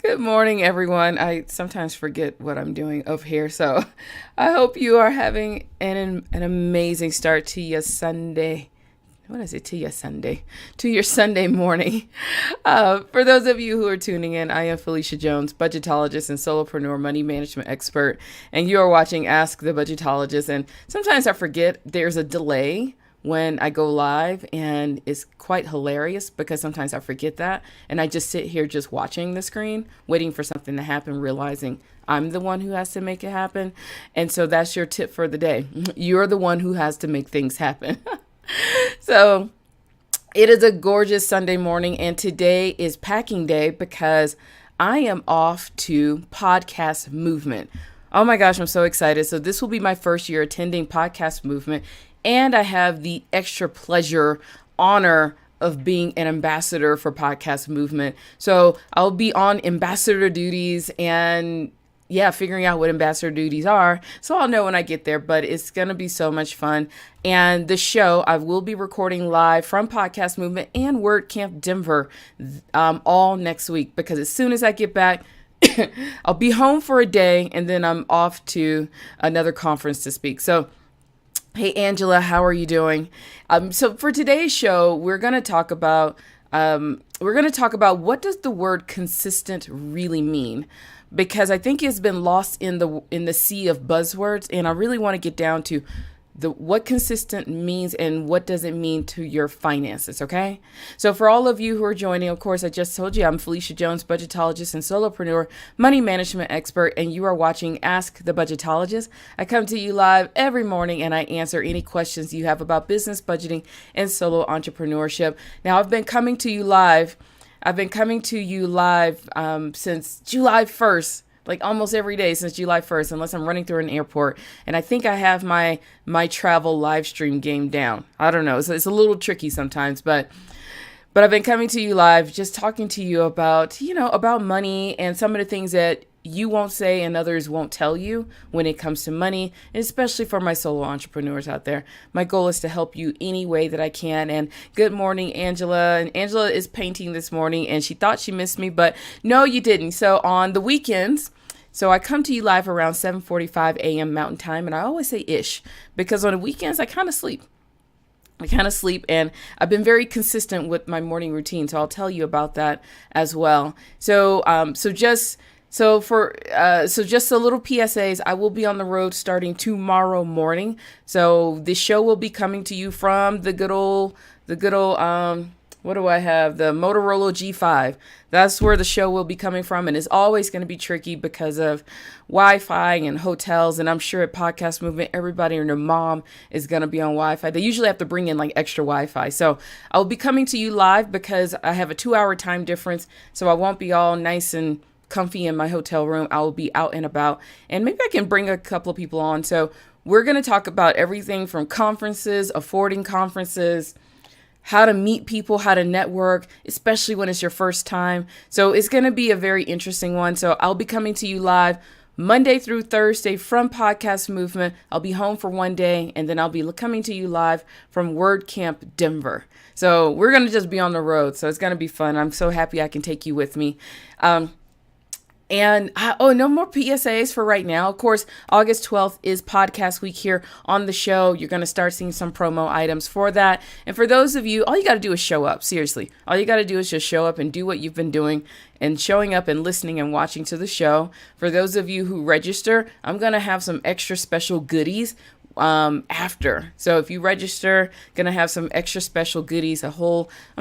Good morning, everyone. I sometimes forget what I'm doing up here, so I hope you are having an amazing start to your Sunday. What is it? To your Sunday, to your Sunday morning. For those of you who are tuning in, I am Phylecia Jones, budgetologist and solopreneur money management expert, and you are watching Ask the Budgetologist. And sometimes I forget there's a delay when I go live, and it's quite hilarious because sometimes I forget that and I just sit here just watching the screen, waiting for something to happen, realizing I'm the one who has to make it happen. And so that's your tip for the day. You're the one who has to make things happen. So it is a gorgeous Sunday morning, and today is packing day because I am off to Podcast Movement. Oh my gosh, I'm so excited. So this will be my first year attending Podcast Movement, and I have the extra pleasure, honor of being an ambassador for Podcast Movement. So I'll be on ambassador duties and figuring out what ambassador duties are. So I'll know when I get there, but it's going to be so much fun. And the show, I will be recording live from Podcast Movement and WordCamp Denver all next week, because as soon as I get back, I'll be home for a day and then I'm off to another conference to speak. So hey, Angela, how are you doing? So for today's show, we're going to talk about what does the word consistent really mean? Because I think it's been lost in the sea of buzzwords, and I really want to get down to what consistent means and what does it mean to your finances, okay? So for all of you who are joining, of course, I just told you I'm Phylecia Jones, budgetologist and solopreneur, money management expert, and you are watching Ask the Budgetologist. I come to you live every morning and I answer any questions you have about business, budgeting, and solo entrepreneurship. Now, I've been coming to you live since July 1st. Like almost every day since July 1st, unless I'm running through an airport. And I think I have my travel live stream game down. I don't know. It's a little tricky sometimes, but I've been coming to you live, just talking to you about money and some of the things that you won't say and others won't tell you when it comes to money, and especially for my solo entrepreneurs out there. My goal is to help you any way that I can. And good morning, Angela. And Angela is painting this morning and she thought she missed me, but no, you didn't. So on the weekends, I come to you live around 7:45 a.m. Mountain Time, and I always say ish because on the weekends I kind of sleep. And I've been very consistent with my morning routine, so I'll tell you about that as well. So just a little PSAs. I will be on the road starting tomorrow morning. So this show will be coming to you from the good old what do I have? The Motorola G5. That's where the show will be coming from. And it's always going to be tricky because of Wi-Fi and hotels. And I'm sure at Podcast Movement, everybody and their mom is going to be on Wi-Fi. They usually have to bring in like extra Wi-Fi. So I will be coming to you live because I have a 2-hour time difference. So I won't be all nice and comfy in my hotel room. I will be out and about. And maybe I can bring a couple of people on. So we're going to talk about everything from conferences, affording conferences, how to meet people, how to network, especially when it's your first time. So it's going to be a very interesting one. So I'll be coming to you live Monday through Thursday from Podcast Movement. I'll be home for one day, and then I'll be coming to you live from WordCamp Denver. So we're going to just be on the road. So it's going to be fun. I'm so happy I can take you with me. No more PSAs for right now. Of course, August 12th is podcast week here on the show. You're going to start seeing some promo items for that. And for those of you, all you got to do is show up. Seriously. All you got to do is just show up and do what you've been doing and showing up and listening and watching to the show. For those of you who register, I'm going to have some extra special goodies after. So if you register, gonna have some extra special goodies, I'm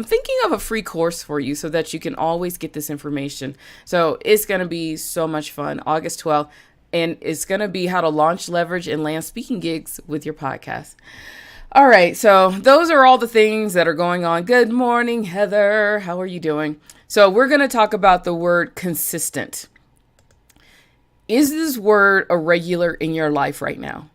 thinking of a free course for you so that you can always get this information. So it's gonna be so much fun, August 12th, and it's gonna be how to launch, leverage, and land speaking gigs with your podcast. All right, so those are all the things that are going on. Good morning, Heather. How are you doing? So we're gonna talk about the word consistent. Is this word a regular in your life right now?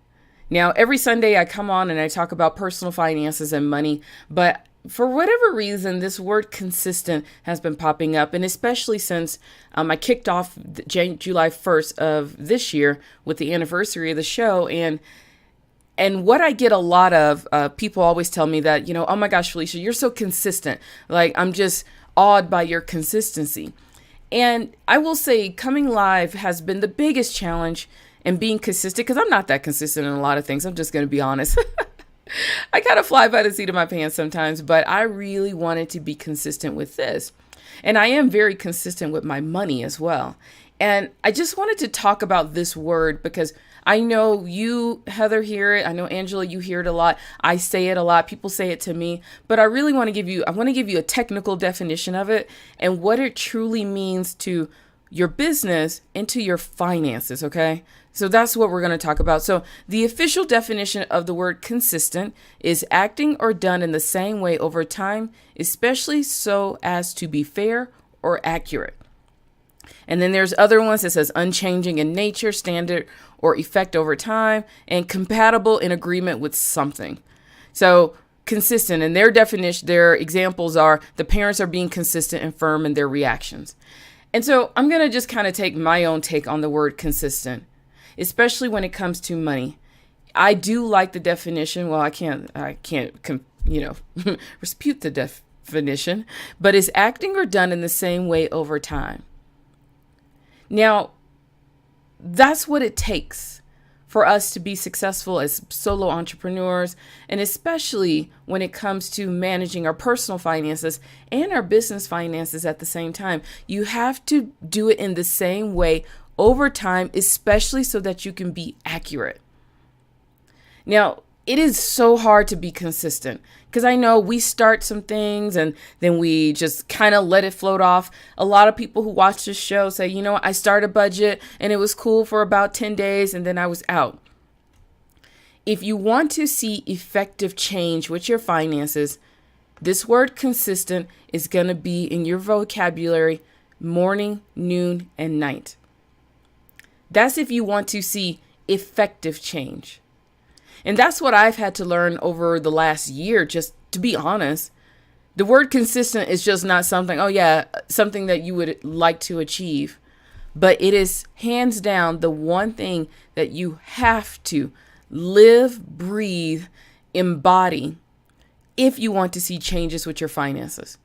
Now, every Sunday I come on and I talk about personal finances and money, but for whatever reason, this word consistent has been popping up, and especially since I kicked off July 1st of this year with the anniversary of the show. And what I get a lot of, people always tell me that, oh my gosh, Phylecia, you're so consistent. Like, I'm just awed by your consistency. And I will say coming live has been the biggest challenge, and being consistent, because I'm not that consistent in a lot of things. I'm just going to be honest. I kind of fly by the seat of my pants sometimes, but I really wanted to be consistent with this. And I am very consistent with my money as well. And I just wanted to talk about this word because I know you, Heather, hear it. I know, Angela, you hear it a lot. I say it a lot. People say it to me. But I really want to give you a technical definition of it and what it truly means to your business and to your finances, okay? So that's what we're going to talk about. So the official definition of the word consistent is acting or done in the same way over time, especially so as to be fair or accurate. And then there's other ones that says unchanging in nature, standard or effect over time, and compatible in agreement with something. So consistent, and their definition, their examples are the parents are being consistent and firm in their reactions. And so I'm going to just kind of take my own take on the word consistent, especially when it comes to money. I do like the definition. Well, I can't, dispute the definition, but it's acting or done in the same way over time. Now, that's what it takes for us to be successful as solo entrepreneurs, and especially when it comes to managing our personal finances and our business finances at the same time. You have to do it in the same way over time, especially so that you can be accurate. Now, it is so hard to be consistent because I know we start some things and then we just kind of let it float off. A lot of people who watch this show say, you know, I started a budget and it was cool for about 10 days and then I was out. If you want to see effective change with your finances, this word consistent is going to be in your vocabulary morning, noon, and night. That's if you want to see effective change. And that's what I've had to learn over the last year, just to be honest. The word consistent is just not something that you would like to achieve. But it is hands down the one thing that you have to live, breathe, embody if you want to see changes with your finances.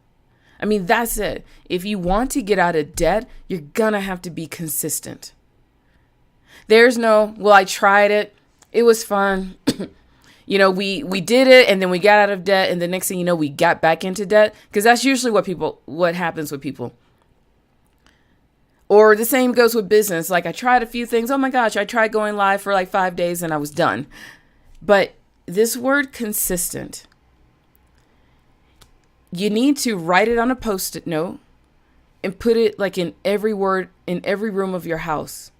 I mean, that's it. If you want to get out of debt, you're going to have to be consistent. There's no, well, I tried it. It was fun. We did it and then we got out of debt. And the next thing you know, we got back into debt. Because that's usually what happens with people. Or the same goes with business. Like I tried a few things. Oh my gosh, I tried going live for like 5 days and I was done. But this word consistent, you need to write it on a Post-it note and put it like in every room of your house.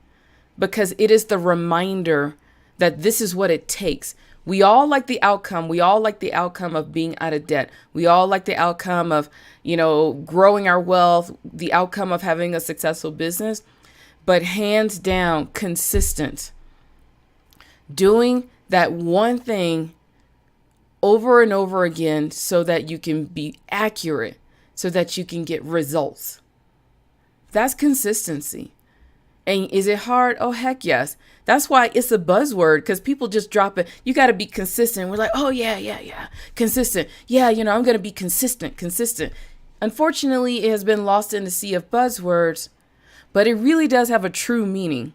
Because it is the reminder that this is what it takes. We all like the outcome. We all like the outcome of being out of debt. We all like the outcome of, growing our wealth, the outcome of having a successful business. But hands down, consistent. Doing that one thing over and over again so that you can be accurate, so that you can get results. That's consistency. And is it hard? Oh, heck yes. That's why it's a buzzword, because people just drop it. You got to be consistent. We're like, oh, yeah. Consistent. Yeah, I'm going to be consistent. Unfortunately, it has been lost in the sea of buzzwords, but it really does have a true meaning.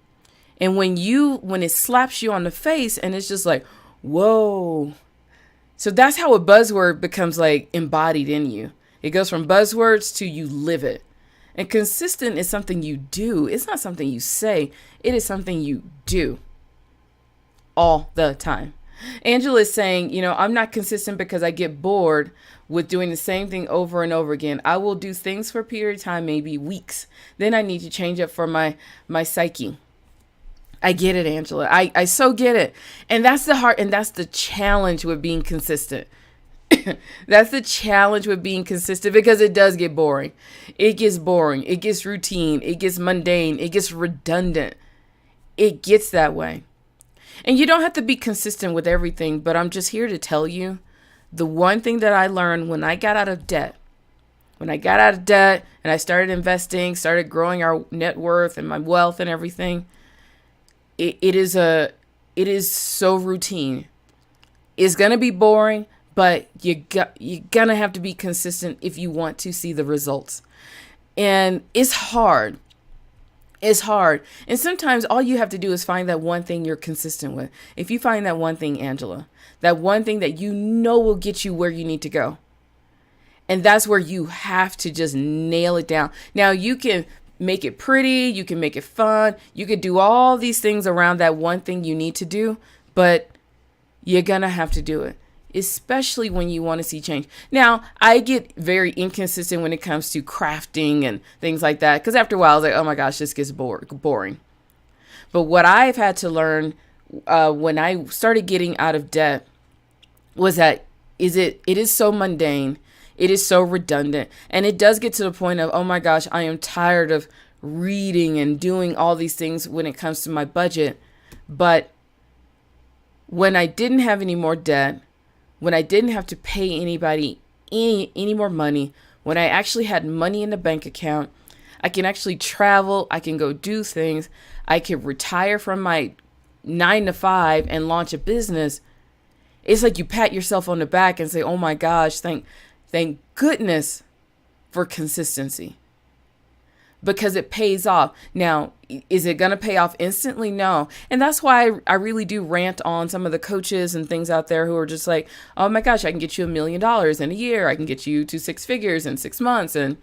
And when it slaps you on the face and it's just like, whoa. So that's how a buzzword becomes like embodied in you. It goes from buzzwords to you live it. And consistent is something you do. It's not something you say. It is something you do all the time. Angela is saying, I'm not consistent because I get bored with doing the same thing over and over again. I will do things for a period of time, maybe weeks. Then I need to change up for my psyche. I get it, Angela. I so get it. And that's the heart. And that's the challenge with being consistent. That's the challenge with being consistent, because it does get boring. It gets boring. It gets routine. It gets mundane. It gets redundant. It gets that way. And you don't have to be consistent with everything, but I'm just here to tell you the one thing that I learned when I got out of debt. When I got out of debt and I started investing, started growing our net worth and my wealth and everything, it is so routine. It's going to be boring. But you're going to have to be consistent if you want to see the results. And it's hard. It's hard. And sometimes all you have to do is find that one thing you're consistent with. If you find that one thing, Angela, that one thing that you know will get you where you need to go. And that's where you have to just nail it down. Now, you can make it pretty. You can make it fun. You could do all these things around that one thing you need to do, but you're going to have to do it, especially when you want to see change. Now, I get very inconsistent when it comes to crafting and things like that, because after a while, I was like, oh my gosh, this gets boring. But what I've had to learn when I started getting out of debt was that it is so mundane. It is so redundant. And it does get to the point of, oh my gosh, I am tired of reading and doing all these things when it comes to my budget. But when I didn't have any more debt, when I didn't have to pay anybody any more money, when I actually had money in the bank account, I can actually travel, I can go do things, I can retire from my 9 to 5 and launch a business. It's like you pat yourself on the back and say, oh my gosh, thank goodness for consistency, because it pays off. Now, is it going to pay off instantly? No. And that's why I really do rant on some of the coaches and things out there who are just like, oh my gosh, I can get you $1 million in a year. I can get you to 6 figures in 6 months. And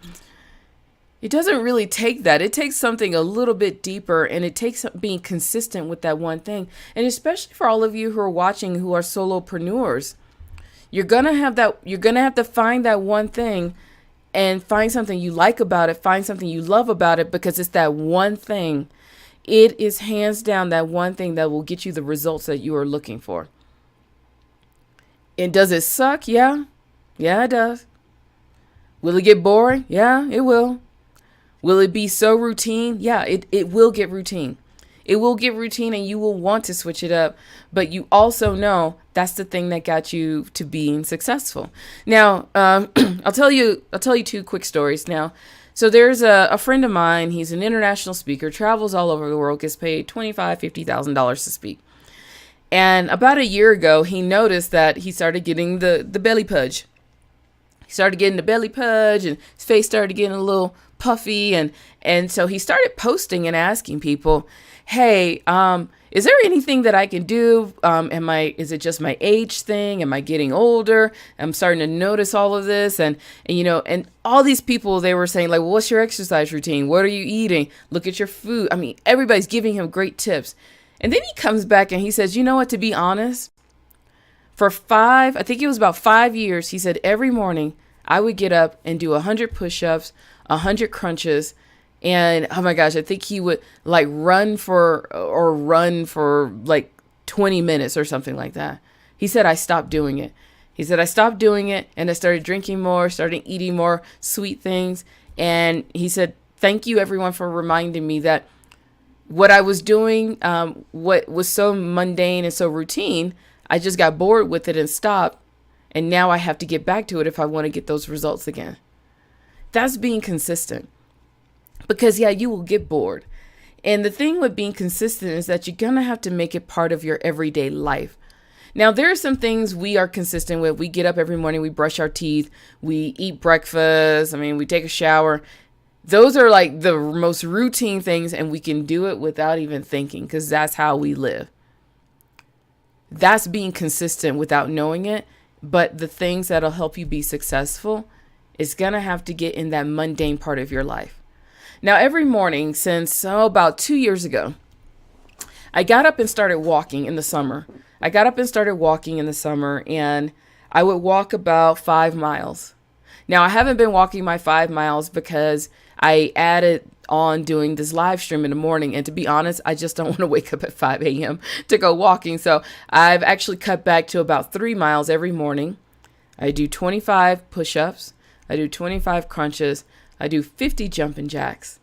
it doesn't really take that. It takes something a little bit deeper, and it takes being consistent with that one thing. And especially for all of you who are watching who are solopreneurs, you're going to have to find that one thing and find something you like about it, find something you love about it, because it's that one thing. It is hands down that one thing that will get you the results that you are looking for. And does it suck? Yeah. Yeah, it does. Will it get boring? Yeah, it will. Will it be so routine? Yeah, it will get routine. It will get routine, and you will want to switch it up. But you also know that's the thing that got you to being successful. Now, I'll tell you 2 quick stories now. So there's a friend of mine. He's an international speaker, travels all over the world, gets paid $25,000, $50,000 to speak. And about a year ago, he noticed that he started getting the belly pudge. He started getting the belly pudge, and his face started getting a little puffy. And so he started posting and asking people, hey, is there anything that I can do? Is it just my age thing? Am I getting older? I'm starting to notice all of this. And all these people, they were saying like, well, what's your exercise routine? What are you eating? Look at your food. I mean, everybody's giving him great tips. And then he comes back and he says, you know what, to be honest, I think it was about 5 years, he said every morning I would get up and do 100 push-ups, 100 crunches. And oh my gosh, I think he would like run for like 20 minutes or something like that. He said, I stopped doing it. He said, I stopped doing it, and I started drinking more, started eating more sweet things. And he said, thank you everyone for reminding me that what I was doing, what was so mundane and so routine, I just got bored with it and stopped. And now I have to get back to it if I want to get those results again. That's being consistent. Because, yeah, you will get bored. And the thing with being consistent is that you're going to have to make it part of your everyday life. Now, there are some things we are consistent with. We get up every morning, we brush our teeth, we eat breakfast. We take a shower. Those are like the most routine things, and we can do it without even thinking, because that's how we live. That's being consistent without knowing it. But the things that'll help you be successful is going to have to get in that mundane part of your life. Now, every morning since about 2 years ago, I got up and started walking in the summer. And I would walk about 5 miles. Now, I haven't been walking my 5 miles because I added on doing this live stream in the morning. And to be honest, I just don't want to wake up at 5 a.m. to go walking. So I've actually cut back to about 3 miles every morning. I do 25 push-ups. I do 25 crunches. I do 50 jumping jacks.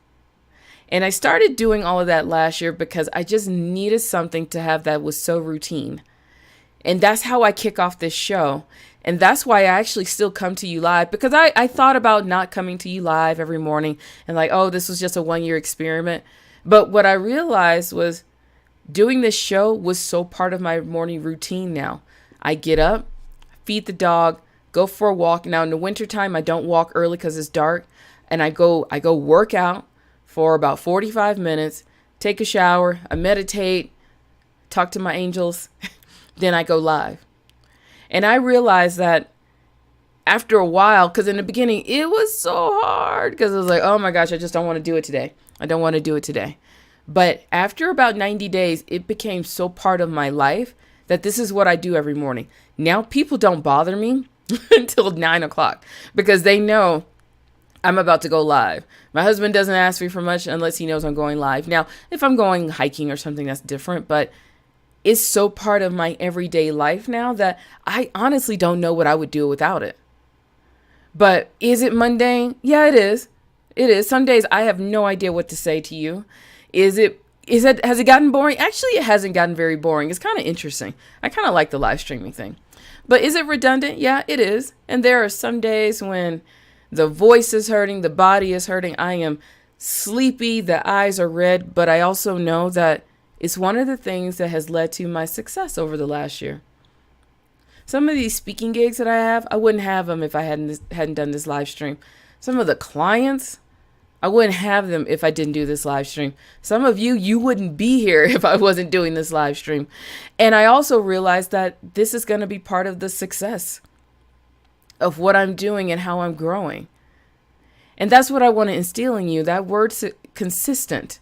And I started doing all of that last year because I just needed something to have that was so routine. And that's how I kick off this show. And that's why I actually still come to you live, because I thought about not coming to you live every morning and like, oh, this was just a 1-year experiment. But what I realized was doing this show was so part of my morning routine now. I get up, feed the dog, go for a walk. Now in the wintertime, I don't walk early because it's dark. and I go work out for about 45 minutes, take a shower, I meditate, talk to my angels, then I go live. And I realized that after a while, because in the beginning it was so hard because I was like, oh my gosh, I just don't want to do it today. I don't want to do it today. But after about 90 days, it became so part of my life that this is what I do every morning. Now people don't bother me until 9 o'clock because they know I'm about to go live. My husband doesn't ask me for much unless he knows I'm going live. Now, if I'm going hiking or something, that's different, but it's so part of my everyday life now that I honestly don't know what I would do without it. But is it mundane? Yeah, it is. It is. Some days I have no idea what to say to you. Has it gotten boring? Actually, it hasn't gotten very boring. It's kind of interesting. I kind of like the live streaming thing. But is it redundant? Yeah, it is. And there are some days when the voice is hurting, the body is hurting. I am sleepy, the eyes are red, but I also know that it's one of the things that has led to my success over the last year. Some of these speaking gigs that I have, I wouldn't have them if I hadn't done this live stream. Some of the clients, I wouldn't have them if I didn't do this live stream. Some of you wouldn't be here if I wasn't doing this live stream. And I also realized that this is going to be part of the success of what I'm doing and how I'm growing. And that's what I want to instill in you, that word consistent.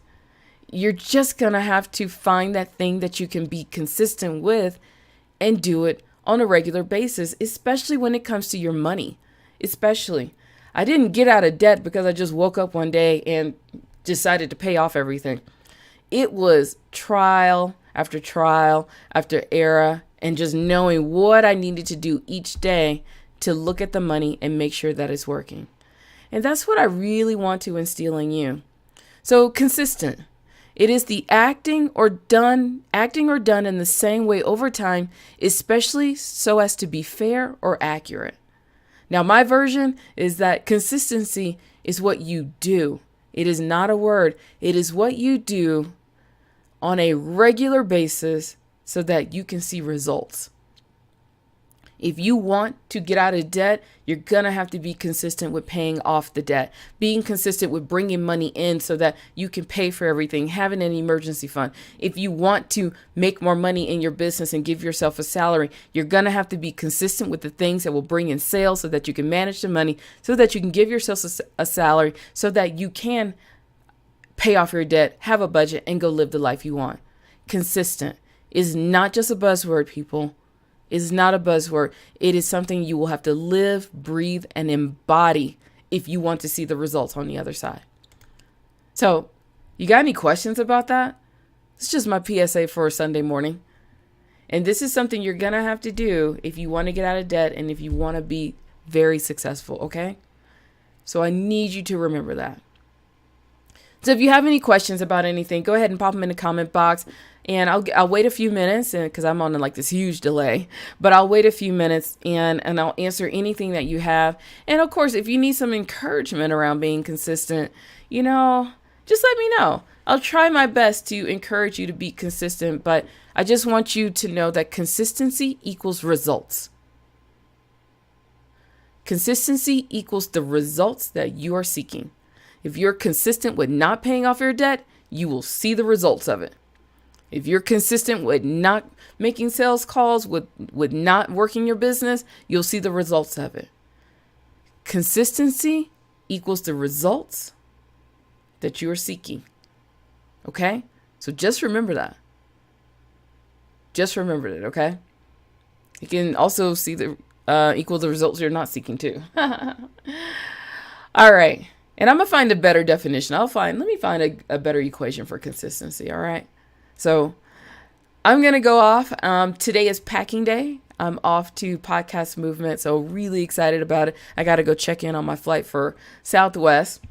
You're just going to have to find that thing that you can be consistent with and do it on a regular basis, especially when it comes to your money. Especially. I didn't get out of debt because I just woke up one day and decided to pay off everything. It was trial after error, and just knowing what I needed to do each day to look at the money and make sure that it's working. And that's what I really want to instill in you. So consistent. It is the acting or done in the same way over time, especially so as to be fair or accurate. Now, my version is that consistency is what you do. It is not a word. It is what you do on a regular basis so that you can see results. If you want to get out of debt, you're going to have to be consistent with paying off the debt, being consistent with bringing money in so that you can pay for everything, having an emergency fund. If you want to make more money in your business and give yourself a salary, you're going to have to be consistent with the things that will bring in sales so that you can manage the money, so that you can give yourself a salary, so that you can pay off your debt, have a budget, and go live the life you want. Consistent is not just a buzzword, people. Is not a buzzword. It is something you will have to live, breathe, and embody if you want to see the results on the other side. So, you got any questions about that? It's just my PSA for a Sunday morning. And this is something you're going to have to do if you want to get out of debt and if you want to be very successful, okay? So I need you to remember that. So if you have any questions about anything, go ahead and pop them in the comment box. And I'll wait a few minutes because I'm on like this huge delay, but I'll wait a few minutes and I'll answer anything that you have. And of course, if you need some encouragement around being consistent, just let me know. I'll try my best to encourage you to be consistent, but I just want you to know that consistency equals results. Consistency equals the results that you are seeking. If you're consistent with not paying off your debt, you will see the results of it. If you're consistent with not making sales calls, with not working your business, you'll see the results of it. Consistency equals the results that you are seeking. Okay? So just remember that. Just remember it, okay? You can also see the equal the results you're not seeking too. All right. And I'm going to find a better definition. Let me find a better equation for consistency. All right. So I'm going to go off. Today is packing day. I'm off to Podcast Movement. So really excited about it. I got to go check in on my flight for Southwest.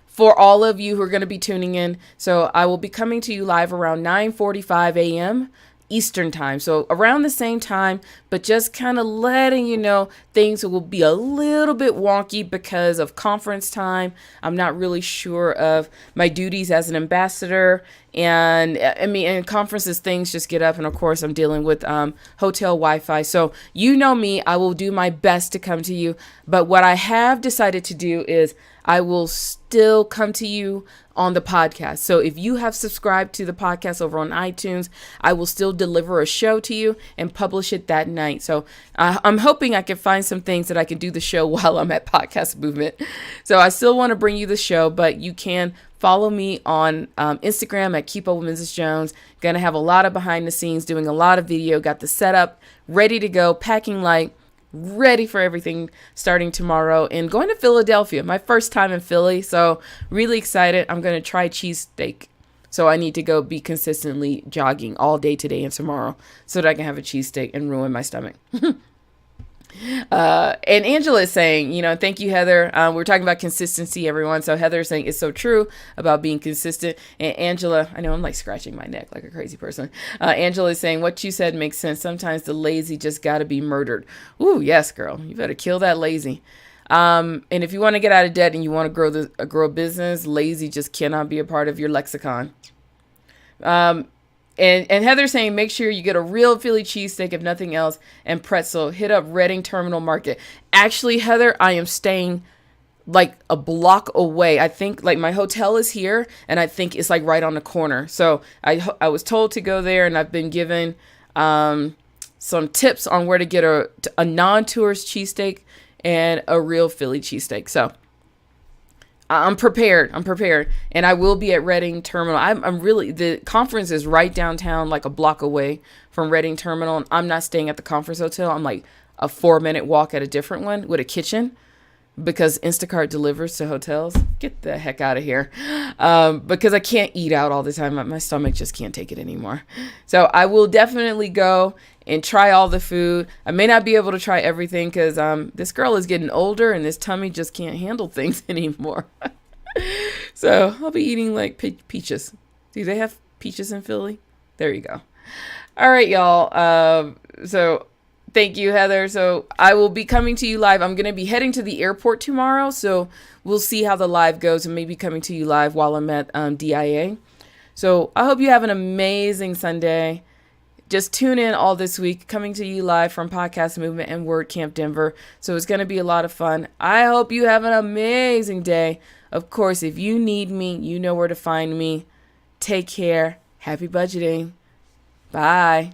For all of you who are going to be tuning in. So I will be coming to you live around 9:45 a.m. Eastern time. So around the same time, but just kind of letting you know things will be a little bit wonky because of conference time. I'm not really sure of my duties as an ambassador. And in conferences, things just get up. And of course, I'm dealing with hotel Wi-Fi. So you know me, I will do my best to come to you. But what I have decided to do is I will still come to you on the podcast. So if you have subscribed to the podcast over on iTunes, I will still deliver a show to you and publish it that night. So I'm hoping I can find some things that I can do the show while I'm at Podcast Movement. So I still want to bring you the show, but you can follow me on Instagram at Keep Up with Mrs. Jones. Going to have a lot of behind the scenes, doing a lot of video, got the setup ready to go, packing light, ready for everything starting tomorrow, and going to Philadelphia, my first time in Philly. So really excited. I'm going to try cheesesteak. So I need to go be consistently jogging all day today and tomorrow so that I can have a cheesesteak and ruin my stomach. And Angela is saying, thank you, Heather. We're talking about consistency, everyone. So Heather is saying it's so true about being consistent. And Angela, I know I'm like scratching my neck like a crazy person. Angela is saying what you said makes sense. Sometimes the lazy just got to be murdered. Ooh, yes, girl. You better kill that lazy. And if you want to get out of debt and you want to grow a business, lazy just cannot be a part of your lexicon. And Heather's saying, make sure you get a real Philly cheesesteak, if nothing else, and pretzel. Hit up Reading Terminal Market. Actually, Heather, I am staying like a block away. I think like my hotel is here, and I think it's like right on the corner. So I was told to go there, and I've been given some tips on where to get a non-tourist cheesesteak and a real Philly cheesesteak. So I'm prepared. And I will be at Reading Terminal. The conference is right downtown, like a block away from Reading Terminal. And I'm not staying at the conference hotel. I'm like a 4-minute walk at a different one with a kitchen, because Instacart delivers to hotels. Get the heck out of here. Because I can't eat out all the time. My stomach just can't take it anymore. So I will definitely go and try all the food. I may not be able to try everything because this girl is getting older and this tummy just can't handle things anymore. So I'll be eating like peaches. Do they have peaches in Philly? There you go. All right, y'all. So thank you, Heather. So I will be coming to you live. I'm going to be heading to the airport tomorrow. So we'll see how the live goes, and maybe coming to you live while I'm at DIA. So I hope you have an amazing Sunday. Just tune in all this week, coming to you live from Podcast Movement and WordCamp Denver. So it's going to be a lot of fun. I hope you have an amazing day. Of course, if you need me, you know where to find me. Take care. Happy budgeting. Bye.